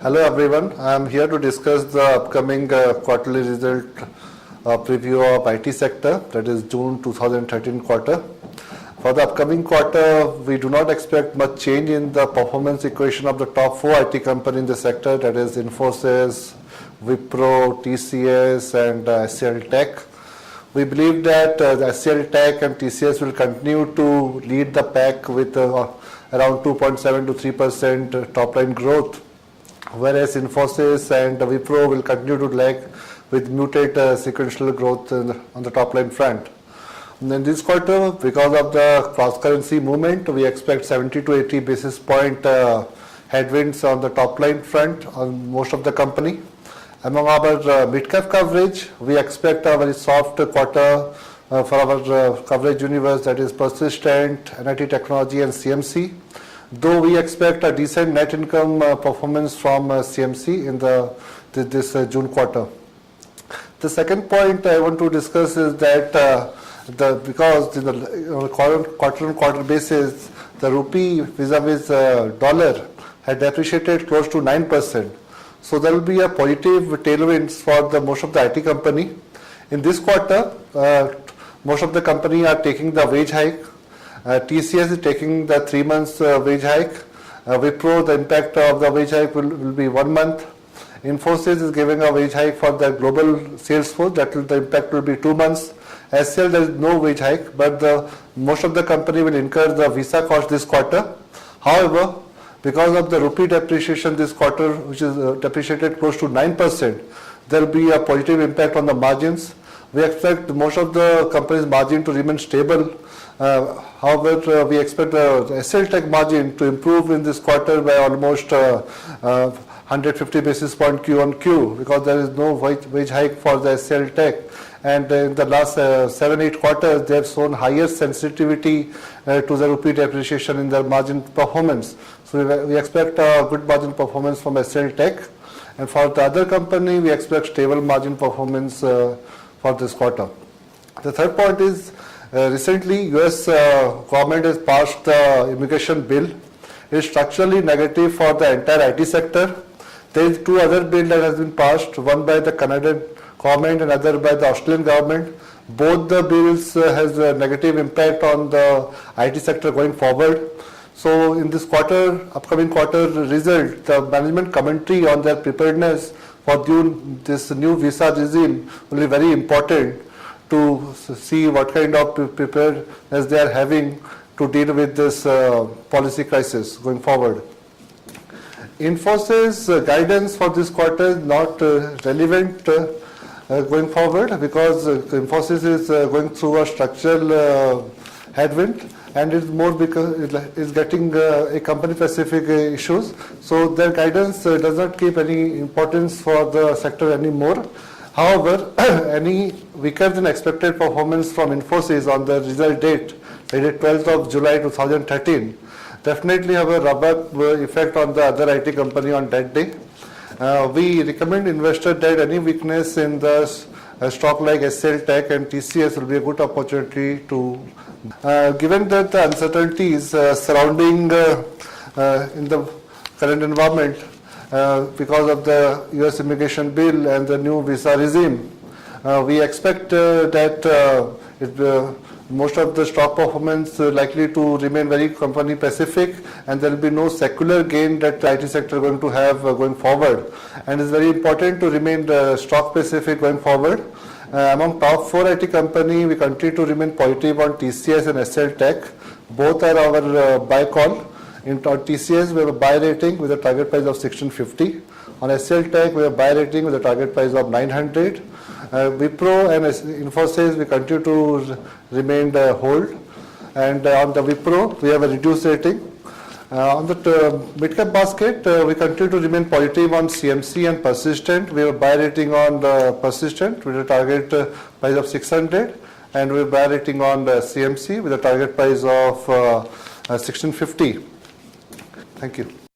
Hello everyone, I am here to discuss the upcoming quarterly result preview of IT sector, that is June 2013 quarter. For the upcoming quarter, we do not expect much change in the performance equation of the top 4 IT companies in the sector, that is Infosys, Wipro, TCS and HCL Tech. We believe that HCL Tech and TCS will continue to lead the pack with around 2.7 to 3% top line growth, whereas Infosys and Wipro will continue to lag with muted sequential growth on the top line front. And in this quarter, because of the cross-currency movement, we expect 70 to 80 basis point headwinds on the top line front on most of the company. Among our mid-cap coverage, we expect a very soft quarter for our coverage universe, that is Persistent, NIT Technology and CMC. Though we expect a decent net income performance from CMC in this June quarter. The second point I want to discuss is that because in the quarter-on-quarter basis, the rupee vis-a-vis dollar had depreciated close to 9%. So there will be a positive tailwinds for most of the IT company. In this quarter, most of the company are taking the wage hike. TCS is taking the 3 months wage hike. Wipro, the impact of the wage hike will be 1 month. Infosys is giving a wage hike for the global sales force. The impact will be 2 months. HCL, there is no wage hike, but most of the company will incur the visa cost this quarter. However, because of the rupee depreciation this quarter, which is depreciated close to 9%, there will be a positive impact on the margins. We expect most of the company's margin to remain stable. However, we expect the HCL Tech margin to improve in this quarter by almost 150 basis point Q on Q, because there is no wage hike for the HCL Tech. And in the last 7-8 quarters, they have shown higher sensitivity to the rupee depreciation in their margin performance. So we expect a good margin performance from HCL Tech. And for the other company, we expect stable margin performance for this quarter. The third point is, recently US government has passed the immigration bill. It is structurally negative for the entire IT sector. There is 2 other bills that has been passed, one by the Canadian government and other by the Australian government. Both the bills has a negative impact on the IT sector going forward. So in this quarter, upcoming quarter result, the management commentary on their preparedness for this new visa regime will be very important to see what kind of preparedness they are having to deal with this policy crisis going forward. Infosys guidance for this quarter is not relevant going forward, because Infosys is going through a structural headwind, and it's more because it's getting a company-specific issues. So their guidance does not keep any importance for the sector anymore. However, any weaker than expected performance from Infosys on the result date, dated 12th of July 2013, definitely have a rub-up effect on the other IT company on that day. We recommend investors that any weakness in the stock like HCL Tech and TCS will be a good opportunity to, given that the uncertainties surrounding in the current environment because of the US immigration bill and the new visa regime, we expect that most of the stock performance likely to remain very company specific, and there will be no secular gain that the IT sector is going to have going forward. And it's very important to remain stock specific going forward. Among top 4 IT company, we continue to remain positive on TCS and HCL Tech. Both are our buy call. In TCS, we have a buy rating with a target price of 1650. On HCL Tech, we have a buy rating with a target price of 900. Wipro and Infosys, we continue to remain hold. And on the Wipro, we have a reduced rating. On the mid-cap basket, we continue to remain positive on CMC and Persistent. We have a buy rating on Persistent with a target price of 600. And we have a buy rating on CMC with a target price of 1650. Thank you.